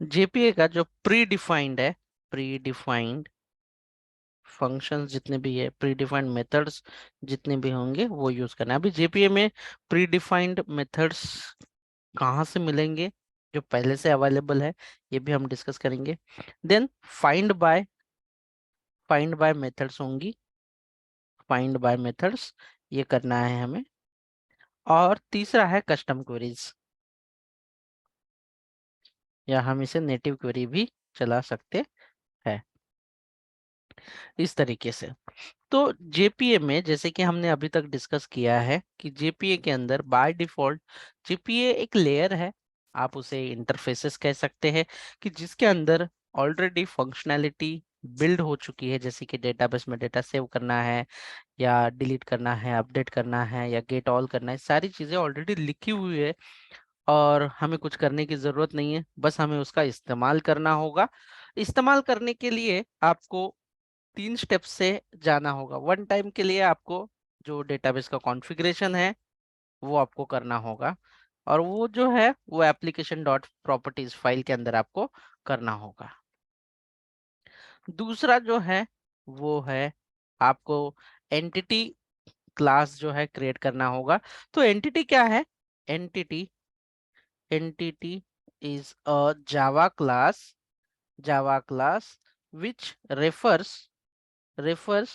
JPA का जो pre defined है, प्री डिफाइंड फंक्शंस जितने भी है, प्री डिफाइंड मेथड्स जितने भी होंगे वो यूज करना है। अभी जेपीए में प्री डिफाइंड मेथड्स कहाँ से मिलेंगे, जो पहले से अवेलेबल है, ये भी हम डिस्कस करेंगे। Then find by, find by methods होंगी, फाइंड बाय मेथड्स ये करना है हमें। और तीसरा है कस्टम क्वेरीज, या हम इसे नेटिव क्वेरी भी चला सकते हैं इस तरीके से। तो जेपीए में जैसे कि हमने अभी तक डिस्कस किया है कि जेपीए के अंदर बाय डिफॉल्ट जेपीए एक लेयर है, आप उसे इंटरफेसेस कह सकते हैं, कि जिसके अंदर ऑलरेडी फंक्शनैलिटी बिल्ड हो चुकी है, जैसे कि डेटाबेस में डेटा सेव करना है या डिलीट करना है, अपडेट करना है या गेट ऑल करना है, सारी चीजें ऑलरेडी लिखी हुई है और हमें कुछ करने की जरूरत नहीं है, बस हमें उसका इस्तेमाल करना होगा। इस्तेमाल करने के लिए आपको 3 स्टेप से जाना होगा। वन टाइम के लिए आपको जो डेटाबेस का कॉन्फ़िगरेशन है वो आपको करना होगा, और वो जो है वो एप्लीकेशन डॉट प्रॉपर्टीज फाइल के अंदर आपको करना होगा। दूसरा जो है वो है आपको एंटिटी क्लास जो है क्रिएट करना होगा। तो एंटिटी क्या है? Entity, entity is a Java class, Java class which refers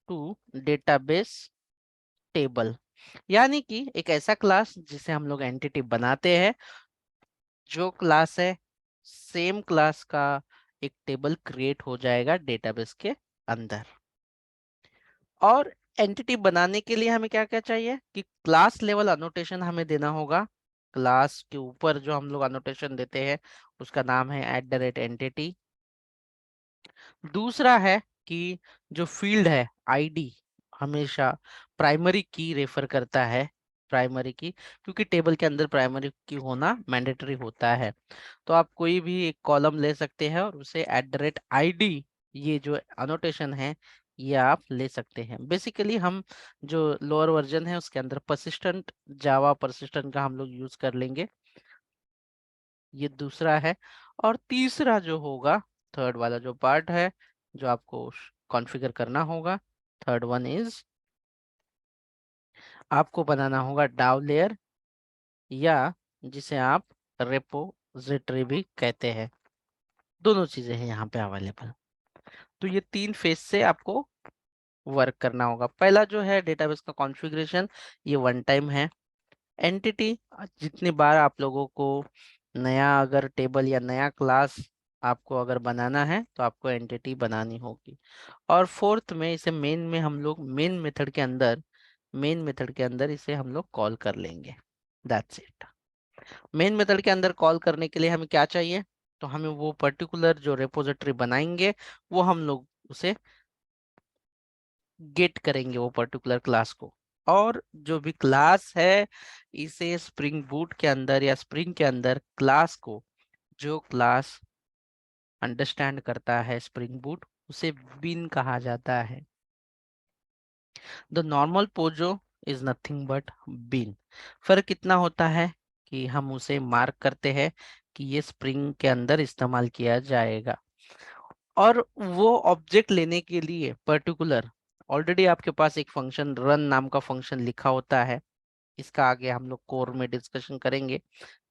to database table, यानी कि एक ऐसा क्लास जिसे हम लोग एंटिटी बनाते हैं, जो क्लास है सेम क्लास का एक टेबल क्रिएट हो जाएगा डेटाबेस के अंदर। और एंटिटी बनाने के लिए हमें क्या क्या चाहिए कि क्लास लेवल अनोटेशन हमें देना होगा। क्लास के ऊपर जो हम लोग अनोटेशन देते हैं उसका नाम है @entity। दूसरा है कि जो फील्ड है आईडी हमेशा प्राइमरी की रेफर करता है, प्राइमरी की, क्योंकि टेबल के अंदर प्राइमरी की होना मैंडेटरी होता है। तो आप कोई भी एक कॉलम ले सकते हैं और उसे @id, ये जो अनोटेशन है ये आप ले सकते हैं। बेसिकली हम जो लोअर वर्जन है उसके अंदर परसिस्टेंट, जावा परसिस्टेंट का हम लोग यूज कर लेंगे, ये दूसरा है। और तीसरा जो होगा, थर्ड वाला जो पार्ट है जो आपको कॉन्फ़िगर करना होगा, थर्ड वन इज आपको बनाना होगा डाउ लेयर, या जिसे आप रेपोजिटरी भी कहते हैं। दोनों चीजें हैं यहाँ पे अवेलेबल। तो ये 3 फेज से आपको वर्क करना होगा। पहला जो है डेटाबेस का कॉन्फ़िगरेशन, ये वन टाइम है। एंटिटी, जितनी बार आप लोगों को नया अगर टेबल या नया क्लास आपको अगर बनाना है तो आपको एंटिटी बनानी होगी। और फोर्थ में इसे मेन में हम लोग मेन मेथड के अंदर, मेन मेथड के अंदर इसे हम लोग कॉल कर लेंगे। That's it. मेन मेथड के अंदर कॉल करने के लिए हमें क्या चाहिए, तो हमें वो पर्टिकुलर जो रेपोजिटरी बनाएंगे वो हम लोग उसे गेट करेंगे, वो पर्टिकुलर क्लास को। और जो भी क्लास है इसे स्प्रिंग बूट के अंदर या स्प्रिंग के अंदर क्लास को, जो क्लास अंडरस्टैंड करता है स्प्रिंग बूट, उसे बीन कहा जाता है। The normal POJO is nothing but bean. फर्क कितना होता है कि हम उसे मार्क करते हैं कि ये स्प्रिंग के अंदर इस्तेमाल किया जाएगा। और वो ऑब्जेक्ट लेने के लिए पर्टिकुलर ऑलरेडी आपके पास एक फंक्शन रन नाम का फंक्शन लिखा होता है, इसका आगे हम लोग कोर में डिस्कशन करेंगे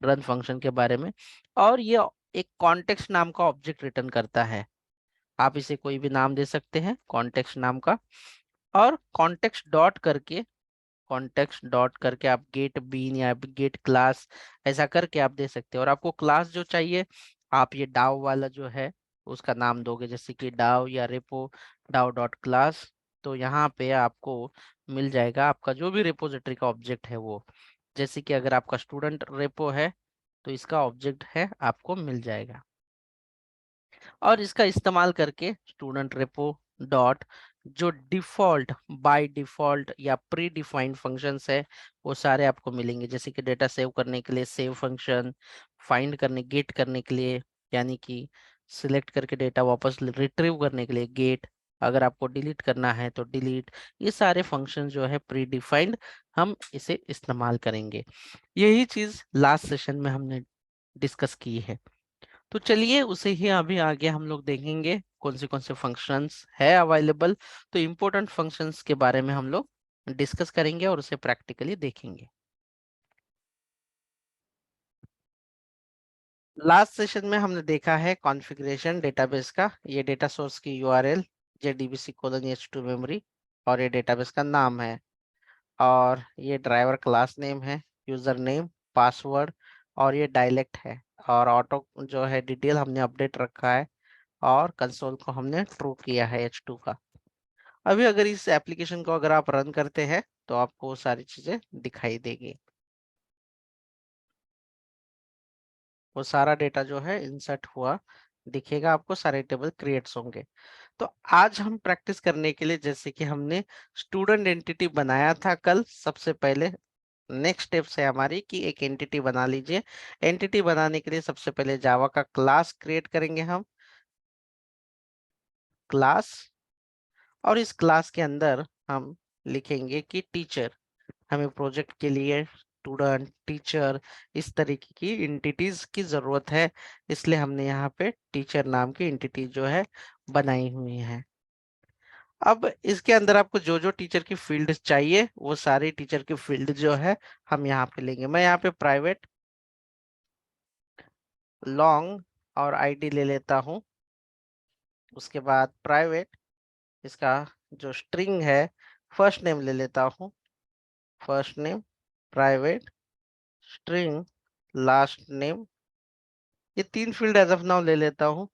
रन फंक्शन के बारे में। और ये एक कॉन्टेक्स्ट नाम का ऑब्जेक्ट रिटर्न करता है, आप इसे कोई भी नाम दे सकते हैं कॉन्टेक्स्ट नाम का। और कॉन्टेक्स्ट डॉट करके आप गेट बीन या गेट क्लास ऐसा करके आप दे सकते हैं। और आपको क्लास जो चाहिए आप ये डाव वाला जो है उसका नाम दोगे, जैसे कि डाव या रेपो डाव डॉट क्लास। तो यहाँ पे आपको मिल जाएगा आपका जो भी रेपोजिटरी का ऑब्जेक्ट है वो, जैसे कि अगर आपका स्टूडेंट रेपो है तो इसका ऑब्जेक्ट है आपको मिल जाएगा। और इसका इस्तेमाल करके स्टूडेंट रेपो डॉट जो डिफॉल्ट, बाय डिफॉल्ट या प्री डिफाइंड फंक्शंस है वो सारे आपको मिलेंगे, जैसे कि डेटा सेव करने के लिए सेव फंक्शन, फाइंड करने गेट करने के लिए यानी कि सिलेक्ट करके डेटा वापस रिट्रीव करने के लिए गेट, अगर आपको डिलीट करना है तो डिलीट, ये सारे फंक्शन जो है प्री डिफाइंड हम इसे इस्तेमाल करेंगे। यही चीज लास्ट सेशन में हमने डिस्कस की है। तो चलिए उसे ही अभी आगे हम लोग देखेंगे कौन से फंक्शंस है अवेलेबल। तो इम्पोर्टेंट फंक्शंस के बारे में हम लोग डिस्कस करेंगे और उसे प्रैक्टिकली देखेंगे। लास्ट सेशन में हमने देखा है कॉन्फ़िगरेशन डेटाबेस का, ये डेटा सोर्स की यूआरएल JDBC:H2 मेमोरी, और ये डेटाबेस का नाम है, और ये ड्राइवर क्लास नेम है, यूजर नेम, पासवर्ड, और ये डायलेक्ट है, और ऑटो जो है डिटेल हमने अपडेट रखा है, और कंसोल को हमने ट्रू किया है H2 का। अभी अगर इस एप्लीकेशन को अगर आप रन करते हैं तो आपको वो सारी चीजें दिखाई देगी, वो सारा डेटा जो है इंसर्ट हुआ दिखेगा आपको, सारे टेबल क्रिएट्स होंगे। तो आज हम प्रैक्टिस करने के लिए, जैसे कि हमने स्टूडेंट एंटिटी बनाया था कल, सबसे पहले नेक्स्ट स्टेप है हमारी कि एक एंटिटी बना लीजिए। एंटिटी बनाने के लिए सबसे पहले जावा का क्लास क्रिएट करेंगे हम, क्लास, और इस क्लास के अंदर हम लिखेंगे कि टीचर, हमें प्रोजेक्ट के लिए स्टूडेंट, टीचर, इस तरीके की एंटिटीज की जरूरत है, इसलिए हमने यहाँ पे टीचर नाम की एंटिटी जो है बनाई हुई है। अब इसके अंदर आपको जो जो टीचर की फील्ड चाहिए वो सारी टीचर की फील्ड जो है हम यहाँ पे लेंगे। मैं यहाँ पे प्राइवेट, लॉन्ग और आईडी ले लेता हूँ। उसके बाद प्राइवेट, इसका जो स्ट्रिंग है, फर्स्ट नेम ले लेता हूँ, first name, private, string, last name, ये तीन फील्ड एज ऑफ नाउ ले लेता हूँ।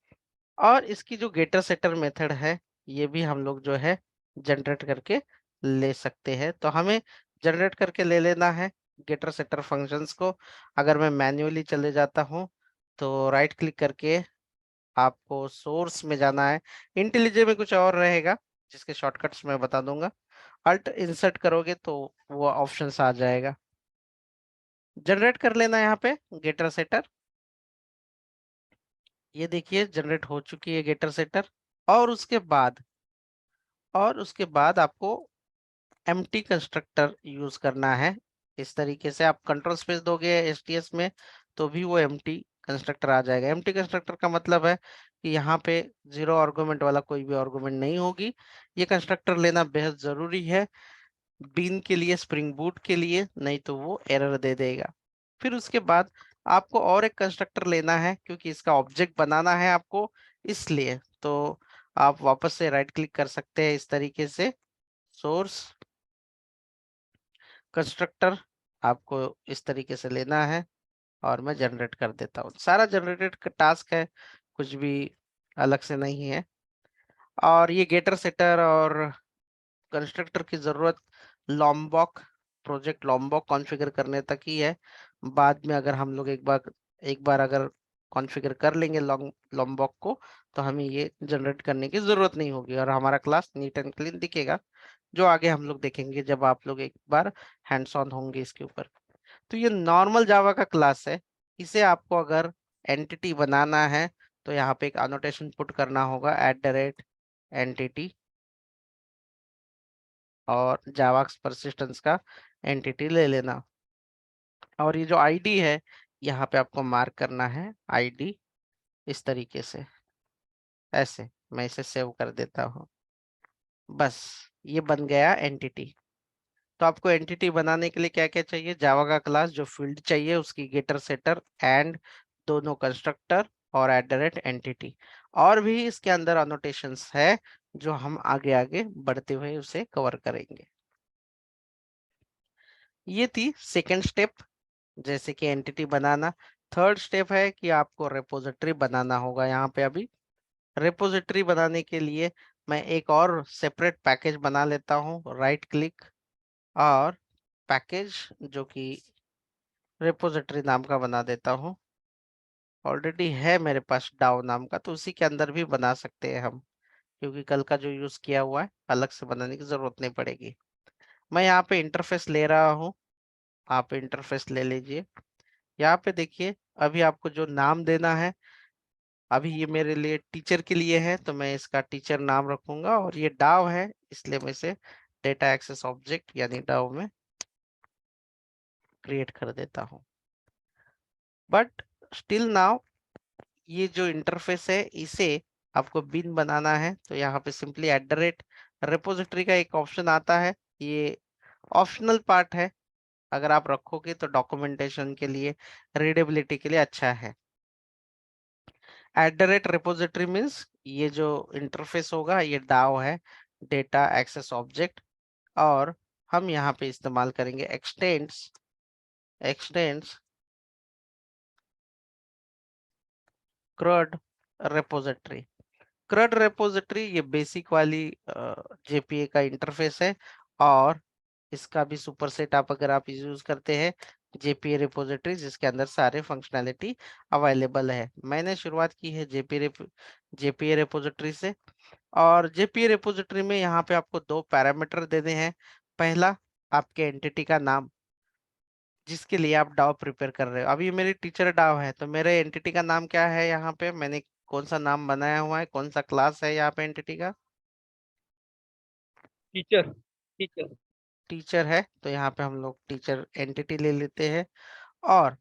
और इसकी जो गेटर सेटर मेथड है, ये भी हम लोग जो है जनरेट करके ले सकते हैं। तो हमें जनरेट करके ले लेना है गेटर सेटर फंक्शंस को। अगर मैं मैन्युअली चले जाता हूँ तो राइट क्लिक करके आपको सोर्स में जाना है। इंटेलिजे में कुछ और रहेगा जिसके शॉर्टकट्स मैं बता दूंगा। अल्ट इंसर्ट करोगे तो वो ऑप्शंस आ जाएगा। जनरेट कर लेना यहाँ पे गेटर सेटर। ये देखिए जनरेट हो चुकी है गेटर सेटर। और उसके बाद आपको एम्प्टी कंस्ट्रक्टर यूज करना है। इस तरीके से आप कंट्रोल स्पेस दोगे एसटीएस में तो भी वो एम्प्टी कंस्ट्रक्टर आ जाएगा। एम्प्टी कंस्ट्रक्टर का मतलब है कि यहाँ पे जीरो आर्गुमेंट वाला कोई भी आर्गुमेंट नहीं होगी। ये कंस्ट्रक्टर लेना बेहद जरूरी है बीन के लिए, स्प्रिंग बूट के लिए, नहीं तो वो एरर दे देगा। फिर उसके बाद आपको और एक कंस्ट्रक्टर लेना है क्योंकि इसका ऑब्जेक्ट बनाना है आपको, इसलिए तो आप वापस से राइट क्लिक कर सकते हैं इस तरीके से, सोर्स, कंस्ट्रक्टर, आपको इस तरीके से लेना है, और मैं जनरेट कर देता हूँ। सारा जनरेटेड का टास्क है, कुछ भी अलग से नहीं है। और ये गेटर सेटर और कंस्ट्रक्टर की जरूरत लॉम्बॉक, प्रोजेक्ट लॉम्बॉक कॉन्फ़िगर करने तक ही है। बाद में अगर हम लोग एक बार अगर कॉन्फ़िगर कर लेंगे लॉम्बॉक को, तो हमें ये जनरेट करने की जरूरत नहीं होगी और हमारा क्लास नीट एंड क्लीन दिखेगा, जो आगे हम लोग देखेंगे जब आप लोग एक बार हैंड्स ऑन होंगे इसके ऊपर। तो ये नॉर्मल जावा का क्लास है। इसे आपको अगर एंटिटी बनाना है तो यहाँ पे एक अनोटेशन पुट करना होगा, @एंटिटी, और जावा परसिस्टेंस का एंटिटी ले लेना। और ये जो आईडी है यहाँ पे आपको मार्क करना है आईडी, इस तरीके से, ऐसे। मैं इसे सेव कर देता हूँ। बस ये बन गया एंटिटी। तो आपको एंटिटी बनाने के लिए क्या क्या चाहिए, जावा का क्लास, जो फील्ड चाहिए उसकी गेटर सेटर एंड दोनों कंस्ट्रक्टर, और @एंटिटी। और भी इसके अंदर अनोटेशंस है जो हम आगे आगे बढ़ते हुए उसे कवर करेंगे। ये थी सेकेंड स्टेप, जैसे कि एंटिटी बनाना। थर्ड स्टेप है कि आपको रेपोजिटरी बनाना होगा। यहाँ पे अभी रेपोजिटरी बनाने के लिए मैं एक और सेपरेट पैकेज बना लेता हूँ, राइट क्लिक, और पैकेज जो कि रेपोजिटरी नाम का बना देता हूँ। ऑलरेडी है मेरे पास डाउ नाम का, तो उसी के अंदर भी बना सकते हैं हम, क्योंकि कल का जो यूज किया हुआ है अलग से बनाने की जरूरत नहीं पड़ेगी। मैं यहाँ पे इंटरफेस ले रहा हूँ, आप इंटरफेस ले लीजिए। यहाँ पे देखिए अभी आपको जो नाम देना है, अभी ये मेरे लिए टीचर के लिए है तो मैं इसका टीचर नाम रखूंगा, और ये डाव है इसलिए मैं इसे डेटा एक्सेस ऑब्जेक्ट यानी डाव में क्रिएट कर देता हूँ। बट स्टिल नाउ ये जो इंटरफेस है इसे आपको बिन बनाना है, तो यहाँ पे सिंपली @ रिपोजिटरी का एक ऑप्शन आता है, ये ऑप्शनल पार्ट है, अगर आप रखोगे तो डॉक्यूमेंटेशन के लिए, रीडेबिलिटी के लिए अच्छा है। @रिपोजिटरी मीन्स ये जो इंटरफेस होगा ये डाउ है, डेटा एक्सेस ऑब्जेक्ट, और हम यहाँ पे इस्तेमाल करेंगे x tends CRUD repository. CRUD repository ये बेसिक वाली JPA का इंटरफेस है, और इसका भी सुपरसेट आप अगर आप यूज करते हैं JPA रिपोजिटरी, जिसके अंदर सारे फंक्शनैलिटी अवेलेबल है। मैंने शुरुआत की है JPA रिपोजिटरी से, और JPA रिपोजिटरी में यहाँ पे आपको 2 पैरामीटर देने हैं। पहला, आपके एंटिटी का नाम, जिसके लिए आप डाव प्रिपेयर कर रहे हो। अभी मेरी टीचर डाव है, तो मेरे एंटिटी का नाम क्या है, यहाँ पे मैंने कौन सा नाम बनाया हुआ है, कौन सा क्लास है यहाँ पे एंटिटी का, टीचर टीचर टीचर है, तो यहाँ पे हम लोग टीचर एंटिटी ले लेते हैं। और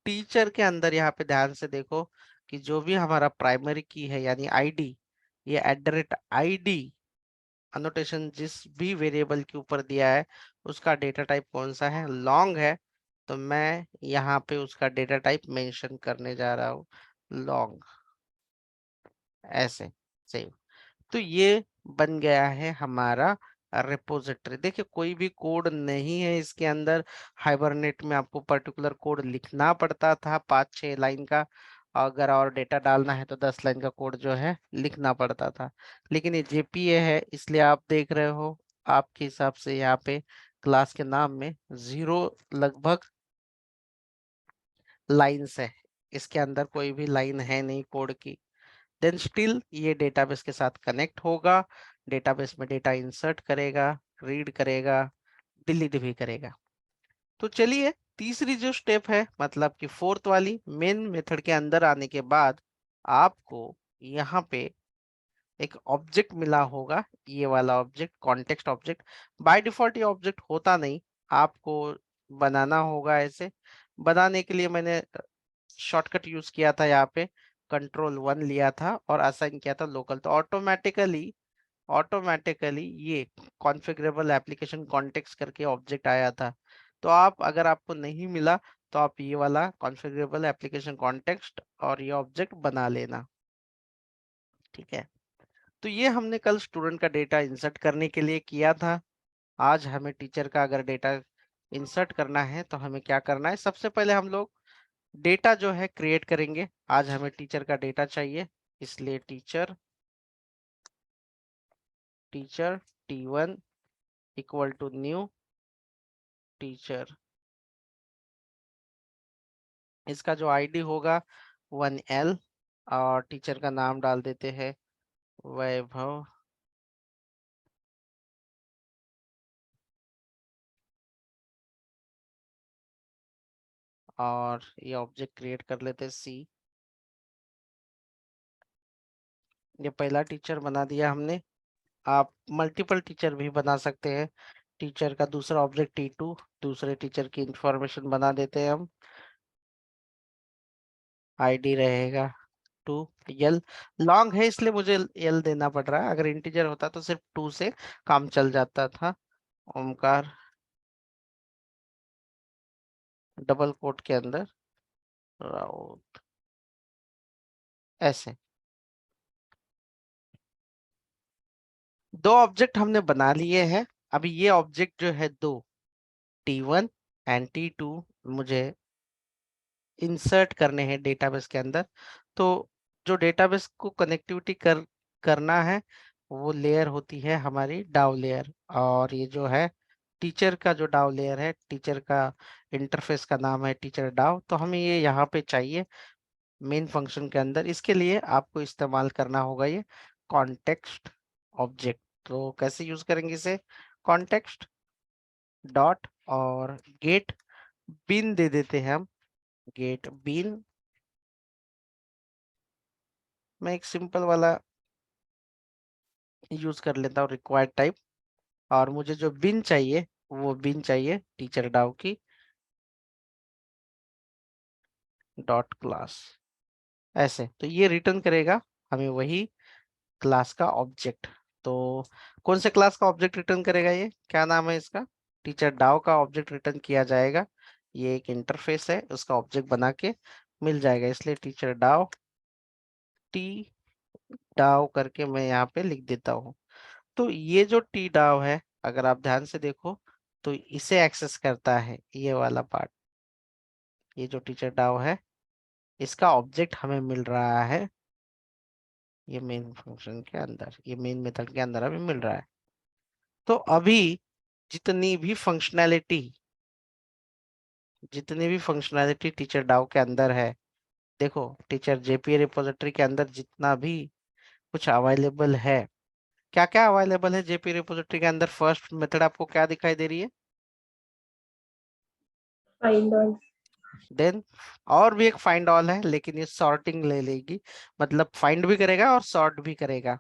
टीचर के अंदर यहाँ पे ध्यान से देखो कि जो भी हमारा प्राइमरी की है यानी आईडी, ये @ID अनोटेशन जिस भी वेरिएबल के ऊपर दिया है उसका डेटा टाइप कौन सा है, लॉन्ग है, तो मैं यहाँ पे उसका डेटा टाइप मेंशन करने जा रहा हूँ, लॉन्ग, ऐसे सेव। तो ये बन गया है हमारा रिपोजिटरी। देखिए कोई भी कोड नहीं है इसके अंदर। हाइबरनेट में आपको पर्टिकुलर कोड लिखना पड़ता था 5-6 लाइन का, अगर और डेटा डालना है तो 10 लाइन का कोड जो है लिखना पड़ता था। लेकिन ये JPA है, इसलिए आप देख रहे हो आपके हिसाब से यहाँ पे क्लास के नाम में 0 लगभग लाइन्स है, इसके अंदर कोई भी लाइन है नहीं कोड की। देन स्टिल ये डेटाबेस के साथ कनेक्ट होगा, डेटाबेस में डेटा इंसर्ट करेगा, रीड करेगा, डिलीट भी करेगा। तो चलिए तीसरी जो स्टेप है, मतलब कि फोर्थ वाली, मेन मेथड के अंदर आने के बाद आपको यहाँ पे एक ऑब्जेक्ट मिला होगा, ये वाला object, context object. By default ये ऑब्जेक्ट होता नहीं, आपको बनाना होगा ऐसे। बनाने के लिए मैंने शॉर्टकट यूज किया था, यहाँ पे Ctrl+1 लिया था और असाइन किया था लोकल, तो ऑटोमेटिकली ये कॉन्फ़िगरेबल एप्लीकेशन कॉन्टेक्स्ट करके ऑब्जेक्ट आया था। तो आप अगर आपको नहीं मिला तो आप ये वाला कॉन्फ़िगरेबल एप्लीकेशन कॉन्टेक्स्ट और ये ऑब्जेक्ट बना लेना, ठीक है। तो ये हमने कल स्टूडेंट का डेटा इंसर्ट करने के लिए किया था। आज हमें टीचर का अगर डेटा इंसर्ट करना है तो हमें क्या करना है, सबसे पहले हम लोग डेटा जो है क्रिएट करेंगे। आज हमें टीचर का डेटा चाहिए, इसलिए teacher teacher T1 equal to new teacher, इसका जो आईडी होगा 1L, और टीचर का नाम डाल देते हैं वैभव, और ये ऑब्जेक्ट क्रिएट कर लेते हैं C। ये पहला टीचर बना दिया हमने। आप मल्टीपल टीचर भी बना सकते हैं। टीचर का दूसरा ऑब्जेक्ट T2, दूसरे टीचर की इंफॉर्मेशन बना देते हैं हम, आईडी रहेगा 2L। लॉन्ग है इसलिए मुझे L देना पड़ रहा है, अगर इंटीजर होता तो सिर्फ 2 से काम चल जाता था। ओमकार डबल कोट के अंदर राउत, ऐसे 2 ऑब्जेक्ट हमने बना लिए हैं। अभी ये ऑब्जेक्ट जो है 2, T1 एंड T2, मुझे इंसर्ट करने हैं डेटाबेस के अंदर। तो जो डेटाबेस को कनेक्टिविटी करना है वो लेयर होती है हमारी डाउ लेयर, और ये जो है टीचर का जो डाउ लेयर है, टीचर का इंटरफेस का नाम है टीचर डाउ, तो हमें ये यहाँ पे चाहिए मेन फंक्शन के अंदर। इसके लिए आपको इस्तेमाल करना होगा ये कॉन्टेक्स्ट ऑब्जेक्ट। तो कैसे यूज करेंगे इसे, कॉन्टेक्स्ट डॉट और गेट बिन दे देते हैं हम, गेट बिन। मैं एक सिंपल वाला यूज कर लेता हूँ, रिक्वायर्ड टाइप, और मुझे जो बिन चाहिए वो बिन चाहिए टीचर डाउ की डॉट क्लास, ऐसे, तो ये रिटर्न करेगा हमें वही क्लास का ऑब्जेक्ट। तो कौन से क्लास का ऑब्जेक्ट रिटर्न करेगा, ये क्या नाम है इसका, टीचर डाउ का ऑब्जेक्ट रिटर्न किया जाएगा। ये एक इंटरफेस है, उसका ऑब्जेक्ट बना के मिल जाएगा, इसलिए टीचर डाउ टी डाउ करके मैं यहाँ पे लिख देता हूँ। तो ये जो टी डाउ है, अगर आप ध्यान से देखो तो इसे एक्सेस करता है ये वाला पार्ट। ये जो टीचर डाउ है, इसका ऑब्जेक्ट हमें मिल रहा है ये मेन फंक्शन के अंदर, ये मेन मेथड के अंदर हमें मिल रहा है। तो अभी जितनी भी फंक्शनैलिटी जितनी भी फंक्शनैलिटी टीचर डाउ के अंदर है, देखो टीचर जेपीए रिपोजिटरी के अंदर जितना भी कुछ अवेलेबल है, क्या क्या अवेलेबल है जेपी रिपोजिटरी के अंदर। फर्स्ट मेथड आपको क्या दिखाई दे रही है, फाइंड ऑल। देन और भी एक फाइंड ऑल है, लेकिन ये सॉर्टिंग ले लेगी, मतलब फाइंड भी करेगा और सॉर्ट भी करेगा।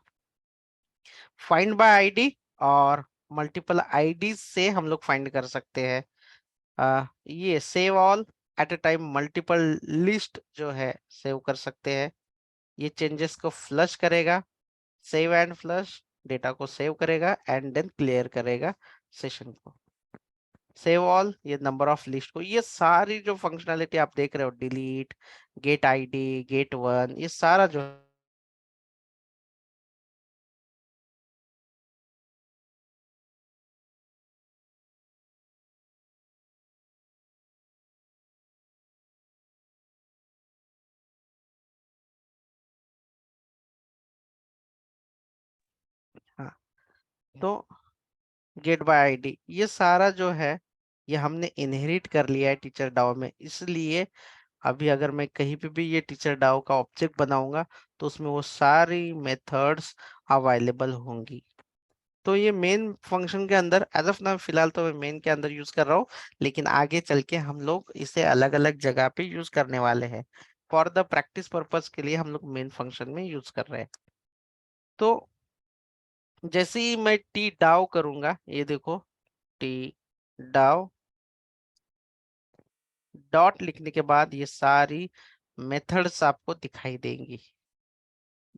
फाइंड बाय आईडी और मल्टीपल आईडी से हम लोग फाइंड कर सकते हैं। ये save all at a time multiple list जो है सेव कर सकते हैं। ये चेंजेस को फ्लश करेगा, सेव एंड फ्लश, डेटा को सेव करेगा एंड देन क्लियर करेगा सेशन को। सेव ऑल, ये नंबर ऑफ लिस्ट को, ये सारी जो फंक्शनैलिटी आप देख रहे हो, delete, get ID, get one, ये सारा जो हाँ, तो गेट बाय आईडी ये सारा जो है, ये हमने इनहेरिट कर लिया है टीचर डाउ में, इसलिए अभी अगर मैं कहीं पे भी ये टीचर डाउ का ऑब्जेक्ट बनाऊंगा तो उसमें वो सारी मेथड्स अवेलेबल होंगी। तो ये मेन फंक्शन के अंदर एज ऑफ नाउ फिलहाल तो मैं मेन के अंदर यूज कर रहा हूँ, लेकिन आगे चल के हम लोग इसे अलग अलग जगह पे यूज करने वाले हैं। फॉर द प्रैक्टिस पर्पज के लिए हम लोग मेन फंक्शन में यूज कर रहे हैं। तो जैसे ही मैं टी डाउ करूंगा, ये देखो टी डाउ डॉट लिखने के बाद ये सारी मेथड्स आपको दिखाई देंगी,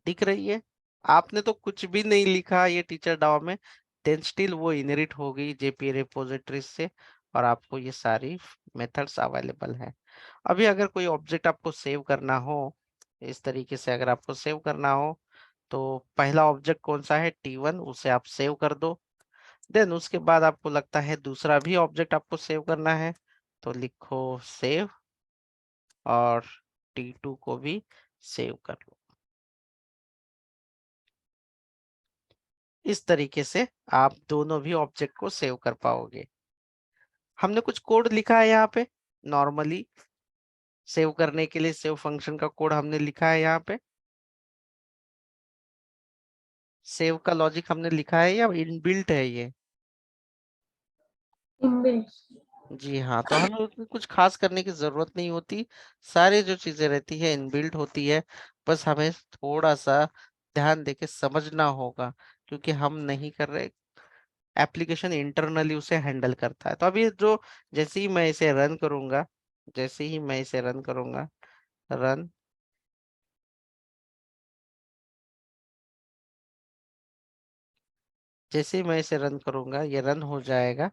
दिख रही है। आपने तो कुछ भी नहीं लिखा ये टीचर डाउ में, देन स्टिल वो इनहेरिट हो गई जेपी रिपोजिटरी से, और आपको ये सारी मेथड्स अवेलेबल है। अभी अगर कोई ऑब्जेक्ट आपको सेव करना हो, इस तरीके से अगर आपको सेव करना हो, तो पहला ऑब्जेक्ट कौन सा है, टी1, उसे आप सेव कर दो। देन उसके बाद आपको लगता है दूसरा भी ऑब्जेक्ट आपको सेव करना है, तो लिखो सेव और टी2 को भी सेव कर लो। इस तरीके से आप दोनों भी ऑब्जेक्ट को सेव कर पाओगे। हमने कुछ कोड लिखा है यहाँ पे, नॉर्मली सेव करने के लिए सेव फंक्शन का कोड हमने लिखा है यहाँ पे। सेव का लॉजिक हमने लिखा है या इनबिल्ट है ये, इनबिल्ट। जी हाँ, तो हमें उसमें कुछ खास करने की जरूरत नहीं होती, सारी जो चीजें रहती है इनबिल्ट होती है। बस हमें थोड़ा सा ध्यान देके समझना होगा, क्योंकि हम नहीं कर रहे, एप्लीकेशन इंटरनली उसे हैंडल करता है। तो अभी जो जैसे ही मैं इसे रन करूंगा, जैसे ही मैं इसे रन करूंगा, रन, जैसे ही मैं इसे रन करूंगा ये रन हो जाएगा।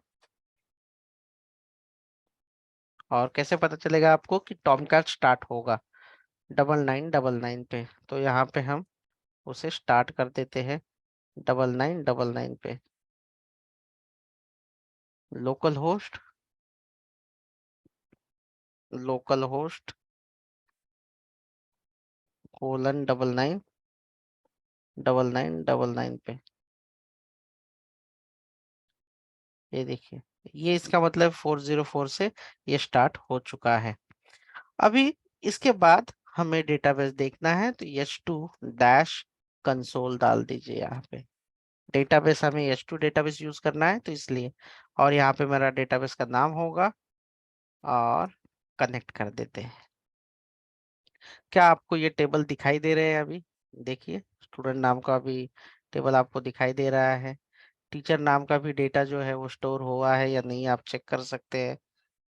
और कैसे पता चलेगा आपको कि टॉमकैट स्टार्ट होगा, 9999 पे, तो यहाँ पे हम उसे स्टार्ट कर देते हैं 9999 पे। Local host, local host colon 999999 पे, ये देखिए, ये इसका मतलब 404 से ये स्टार्ट हो चुका है। अभी इसके बाद हमें डेटाबेस देखना है, तो h2 डैश कंसोल डाल दीजिए यहाँ पे। डेटाबेस हमें h2 डेटाबेस यूज करना है तो इसलिए, और यहाँ पे मेरा डेटाबेस का नाम होगा, और कनेक्ट कर देते हैं। क्या आपको ये टेबल दिखाई दे रहे हैं अभी, देखिए स्टूडेंट नाम का भी टेबल आपको दिखाई दे रहा है। टीचर नाम का भी डेटा जो है वो स्टोर हुआ है या नहीं, आप चेक कर सकते हैं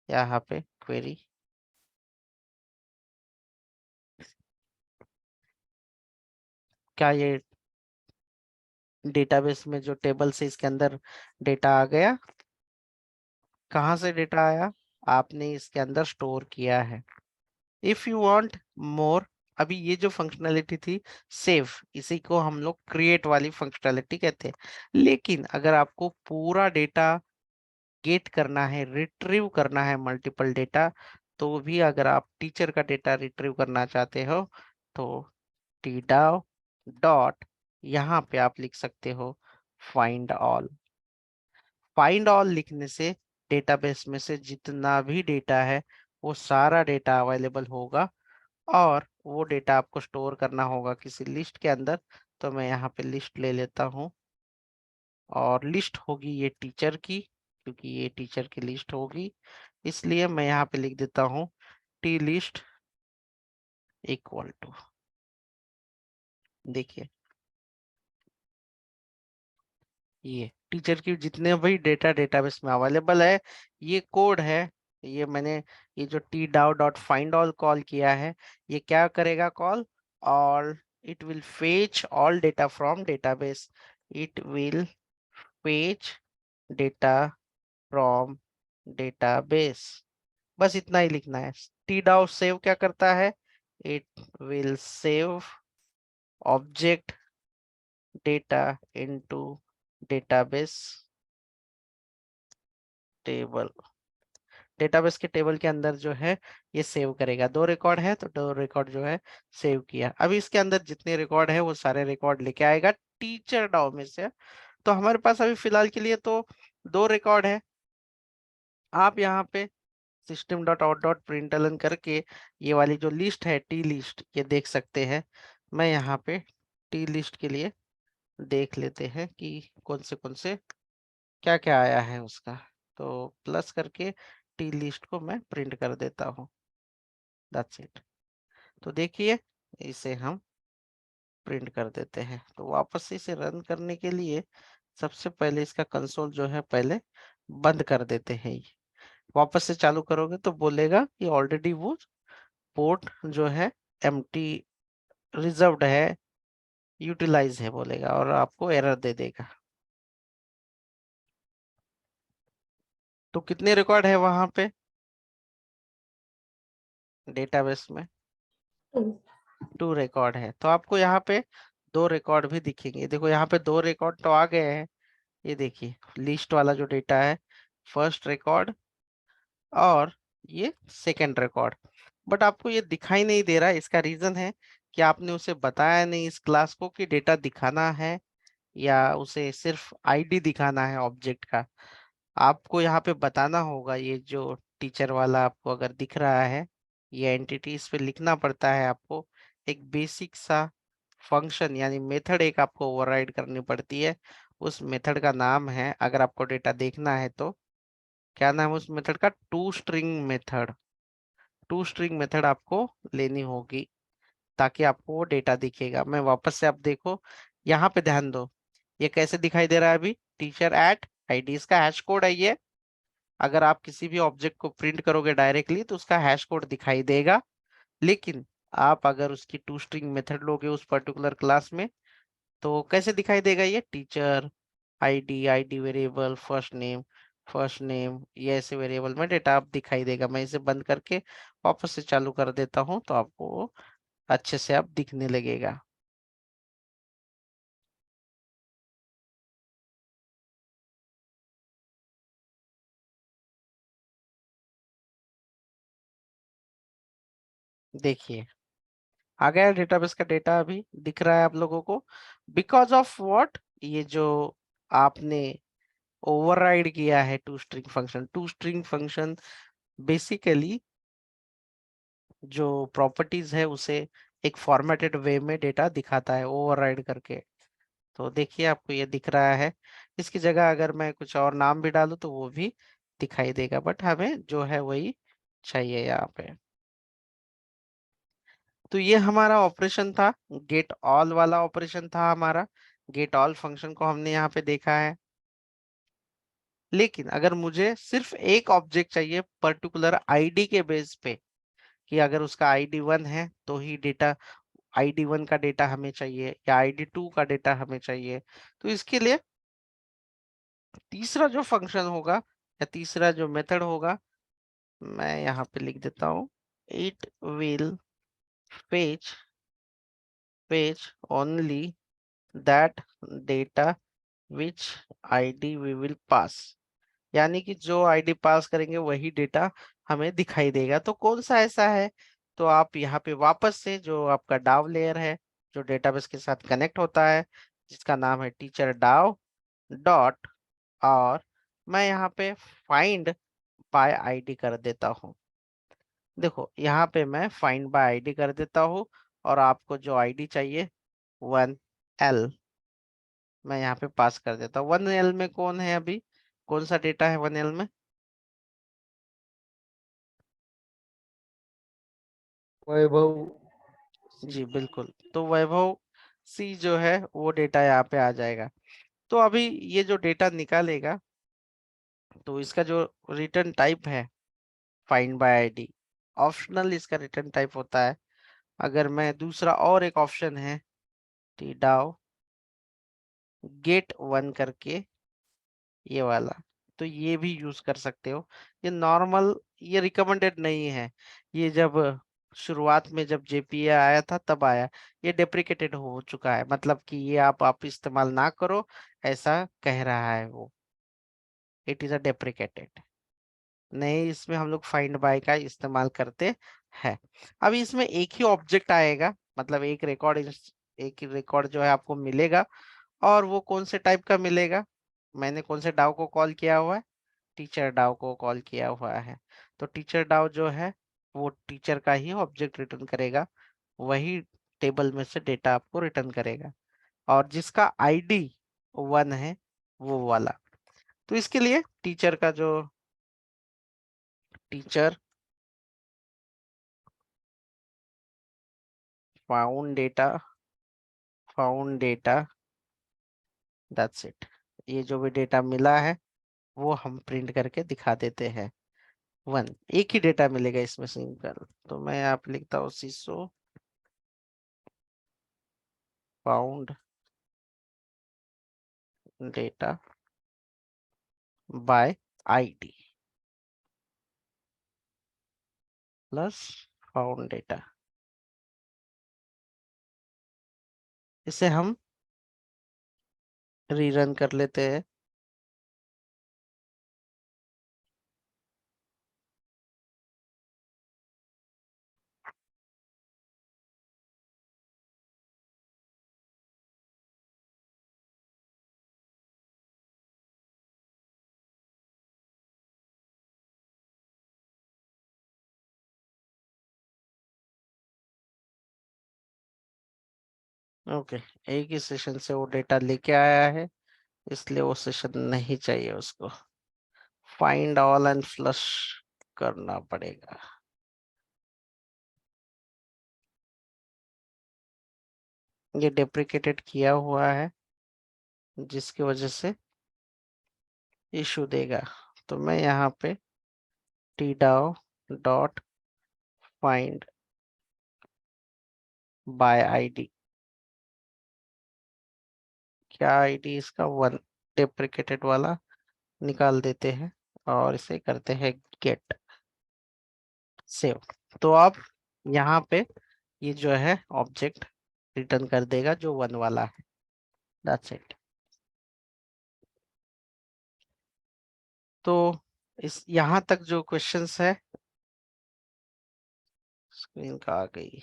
यहाँ पे क्वेरी। क्या ये डेटाबेस में जो टेबल से इसके अंदर डेटा आ गया? कहाँ से डेटा आया? आपने इसके अंदर स्टोर किया है। इफ यू वांट मोर, अभी ये जो फंक्शनैलिटी थी सेव, इसी को हम लोग क्रिएट वाली फंक्शनैलिटी कहते हैं। लेकिन अगर आपको पूरा डेटा गेट करना है, रिट्रीव करना है मल्टीपल डेटा, तो भी अगर आप टीचर का डेटा रिट्रीव करना चाहते हो तो tdow डॉट, यहाँ पे आप लिख सकते हो फाइंड ऑल। फाइंड ऑल लिखने से डेटाबेस में से जितना भी डेटा है वो सारा डेटा अवेलेबल होगा, और वो डेटा आपको स्टोर करना होगा किसी लिस्ट के अंदर। तो मैं यहाँ पे लिस्ट ले लेता हूँ, और लिस्ट होगी ये टीचर की, क्योंकि ये टीचर की लिस्ट होगी, इसलिए मैं यहाँ पे लिख देता हूँ टी लिस्ट इक्वल टू, देखिए ये टीचर की जितने भी डेटा डेटाबेस में अवेलेबल है, ये कोड है। ये मैंने, ये जो टी डाउ डॉट फाइंड ऑल कॉल किया है, ये क्या करेगा call? All, it will fetch all data from database, it will fetch data from database. बस इतना ही लिखना है। टी डाउ सेव क्या करता है? It will save object data into database table. Database के टेबल के अंदर जो है ये सेव करेगा। 2 रिकॉर्ड है तो 2 रिकॉर्ड जो है सेव किया। अभी इसके अंदर जितने रिकॉर्ड है वो सारे रिकॉर्ड लेके आएगा टीचर डाउ में से। तो हमारे पास अभी फिलहाल के लिए तो 2 रिकॉर्ड है। आप यहाँ पे system dot out dot println करके ये वाली जो लिस्ट है टी लिस्ट, ये देख सकते हैं। मैं यहाँ पे टी लिस्ट के लिए देख लेते हैं कि कौन से क्या क्या आया है उसका। तो प्लस करके टी लिस्ट को मैं प्रिंट कर देता हूँ। That's it. तो देखिए, इसे हम प्रिंट कर देते हैं। तो वापस से इसे रन करने के लिए सबसे पहले इसका कंसोल जो है पहले बंद कर देते हैं। ये वापस से चालू करोगे तो बोलेगा कि ऑलरेडी वो पोर्ट जो है एम्प्टी रिजर्व्ड है, यूटिलाइज है बोलेगा, और आपको एरर दे देगा। तो कितने रिकॉर्ड है वहां पे डेटाबेस में? 2. 2 रिकॉर्ड है। तो आपको यहाँ पे 2 रिकॉर्ड भी दिखेंगे। देखो यहाँ पे 2 रिकॉर्ड तो आ गए हैं। ये देखिए लिस्ट वाला जो डेटा है, फर्स्ट रिकॉर्ड और ये सेकंड रिकॉर्ड। बट आपको ये दिखाई नहीं दे रहा है। इसका रीजन है कि आपने उसे बताया नहीं इस क्लास को कि डेटा दिखाना है या उसे सिर्फ आईडी दिखाना है ऑब्जेक्ट का। आपको यहाँ पे बताना होगा। ये जो टीचर वाला आपको अगर दिख रहा है, ये एंटिटी, इस पे लिखना पड़ता है आपको एक बेसिक सा फंक्शन, यानी मेथड एक आपको ओवरराइड करनी पड़ती है। उस मेथड का नाम है, अगर आपको डेटा देखना है तो क्या नाम है उस मेथड का? To string method. To string method आपको लेनी होगी, ताकि आपको वो डेटा दिखेगा। मैं वापस से, आप देखो यहाँ पे ध्यान दो, ये कैसे दिखाई दे रहा है? अभी टीचर एट आईडी, इसका हैश कोड है ये। अगर आप किसी भी ऑब्जेक्ट को प्रिंट करोगे डायरेक्टली तो उसका हैश कोड दिखाई देगा। लेकिन आप अगर उसकी टू स्ट्रिंग मेथड लोगे उस पर्टिकुलर क्लास में, तो कैसे दिखाई देगा? ये teacher ID, ID variable, first name, ये ऐसे वेरिएबल में डेटा आप दिखाई देगा। मैं इसे बंद करके वापस से चालू कर देता हूँ तो आपको अच्छे से आप दिखने लगेगा। देखिए आ गया डेटाबेस का डेटा, अभी दिख रहा है आप लोगों को। Because of what? ये जो आपने ओवरराइड किया है to string function. To string function basically जो प्रॉपर्टीज है उसे एक फॉर्मेटेड वे में डेटा दिखाता है ओवरराइड करके। तो देखिए आपको ये दिख रहा है। इसकी जगह अगर मैं कुछ और नाम भी डालूं तो वो भी दिखाई देगा, बट हमें जो है वही चाहिए यहाँ पे। तो ये हमारा ऑपरेशन था, गेट ऑल वाला ऑपरेशन था हमारा। गेट ऑल फंक्शन को हमने यहाँ पे देखा है। लेकिन अगर मुझे सिर्फ एक ऑब्जेक्ट चाहिए पर्टिकुलर आईडी के बेस पे, कि अगर उसका आईडी 1 है तो ही डेटा ID1 का डेटा हमें चाहिए या ID2 का डेटा हमें चाहिए, तो इसके लिए तीसरा जो फंक्शन होगा या तीसरा जो मेथड होगा, मैं यहाँ पे लिख देता हूँ, it will fetch fetch only that data which ID we will pass. यानी कि जो आईडी पास करेंगे वही डेटा हमें दिखाई देगा। तो कौन सा ऐसा है, तो आप यहाँ पे वापस से जो आपका डाव लेयर है जो डेटाबेस के साथ कनेक्ट होता है, जिसका नाम है टीचर डाव डॉट, और मैं यहाँ पे फाइंड बाय आईडी कर देता हूँ। देखो यहाँ पे मैं फाइंड बाय आईडी कर देता हूँ, और आपको जो आईडी चाहिए 1L मैं यहाँ पे पास कर देता हूँ। 1L में कौन है, अभी कौन सा डेटा है 1L में? वैभव जी बिल्कुल, तो वैभव सी जो है वो डेटा यहाँ पे आ जाएगा। तो अभी ये जो डेटा निकालेगा, तो इसका जो रिटर्न टाइप है फाइंड बाय आईडी, ऑप्शनल इसका रिटर्न टाइप होता है। अगर मैं दूसरा और एक ऑप्शन है टी डाउ गेट वन करके, ये वाला, तो ये भी यूज कर सकते हो। ये नॉर्मल, ये रिकमेंडेड नहीं है। ये जब शुरुआत में जब जेपीए आया था तब आया, ये डेप्रिकेटेड हो चुका है, मतलब कि ये आप इस्तेमाल ना करो, ऐसा कह रहा है वो। इट इज अ डेप्रिकेटेड, नहीं इसमें हम लोग फाइंड बाय का इस्तेमाल करते हैं। अभी इसमें एक ही ऑब्जेक्ट आएगा, मतलब एक ही रिकॉर्ड जो है आपको मिलेगा, और वो कौन से टाइप का मिलेगा, मैंने कौन से डाव को कॉल किया हुआ है, टीचर डाव को कॉल किया हुआ है। तो टीचर डाव जो है वो टीचर का ही ऑब्जेक्ट रिटर्न करेगा, वही टेबल में से डेटा आपको रिटर्न करेगा, और जिसका आईडी 1 है वो वाला। तो इसके लिए टीचर का जो teacher found data that's it, ये जो भी डेटा मिला है वो हम प्रिंट करके दिखा देते हैं। 1 एक ही डेटा मिलेगा इसमें सिंगल, तो मैं यहाँ पे लिखता हूँ सीसो found data by ID plus found data. इसे हम रीरन कर लेते हैं। ओके, एक ही सेशन से वो डेटा लेके आया है, इसलिए वो सेशन नहीं चाहिए उसको, फाइंड ऑल एंड फ्लश करना पड़ेगा। ये डेप्रिकेटेड किया हुआ है, जिसकी वजह से इशू देगा। तो मैं यहाँ पे टी डाउ डॉट फाइंड बाय आईडी, क्या आईडी इसका 1 डेप्रिकेटेड वाला निकाल देते हैं, और इसे करते हैं गेट सेव। तो अब यहाँ पे ये जो है ऑब्जेक्ट रिटर्न कर देगा जो 1 वाला है, दैट्स इट। तो इस यहाँ तक जो क्वेश्चंस है, स्क्रीन का आ गई।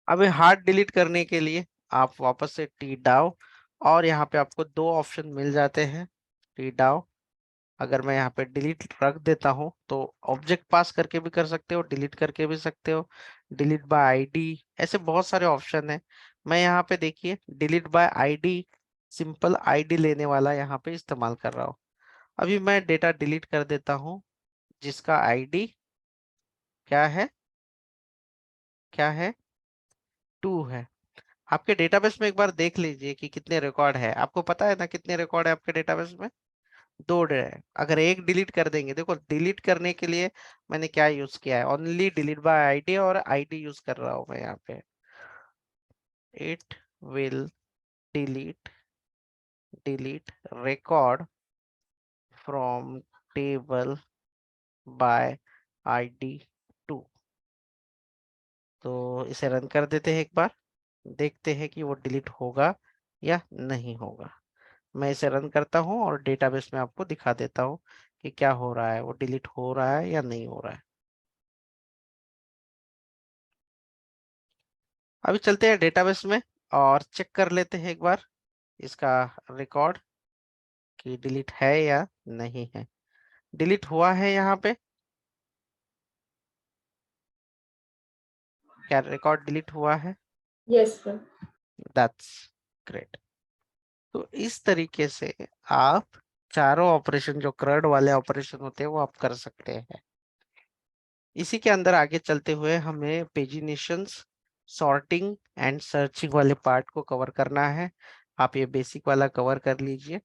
अभी हार्ड डिलीट करने के लिए आप वापस से टी डाउ, और यहाँ पे आपको दो ऑप्शन मिल जाते हैं टी डाउ। अगर मैं यहाँ पे डिलीट रख देता हूँ तो ऑब्जेक्ट पास करके भी कर सकते हो, डिलीट करके भी सकते हो, डिलीट बाय आईडी, ऐसे बहुत सारे ऑप्शन है। मैं यहाँ पे देखिए delete bye ID, simple ID लेने वाला यहाँ पे इस्तेमाल कर रहा हूँ। अभी मैं डेटा डिलीट कर देता हूँ, जिसका आईडी क्या है, क्या है, 2 है। आपके डेटाबेस में एक बार देख लीजिए कि कितने रिकॉर्ड है, आपको पता है ना कितने रिकॉर्ड है आपके डेटाबेस में? दो अगर एक डिलीट कर देंगे, देखो डिलीट करने के लिए मैंने क्या यूज किया है, ओनली डिलीट बाय आईडी, और आईडी यूज कर रहा हूं मैं यहाँ पे। It will delete delete record from table by ID 2। तो इसे रन कर देते हैं एक बार, देखते हैं कि वो डिलीट होगा या नहीं होगा। मैं इसे रन करता हूँ और डेटाबेस में आपको दिखा देता हूँ कि क्या हो रहा है, वो डिलीट हो रहा है या नहीं हो रहा है। अभी चलते हैं डेटाबेस में और चेक कर लेते हैं एक बार इसका रिकॉर्ड कि डिलीट है या नहीं है। डिलीट हुआ है यहाँ पे, क्या रिकॉर्ड डिलीट हुआ है? Yes, sir. That's great. तो इस तरीके से आप चारों ऑपरेशन, जो CRUD वाले ऑपरेशन होते हैं, वो आप कर सकते हैं। इसी के अंदर आगे चलते हुए हमें पेजिनेशंस, सॉर्टिंग एंड सर्चिंग वाले पार्ट को कवर करना है। आप ये बेसिक वाला कवर कर लीजिए।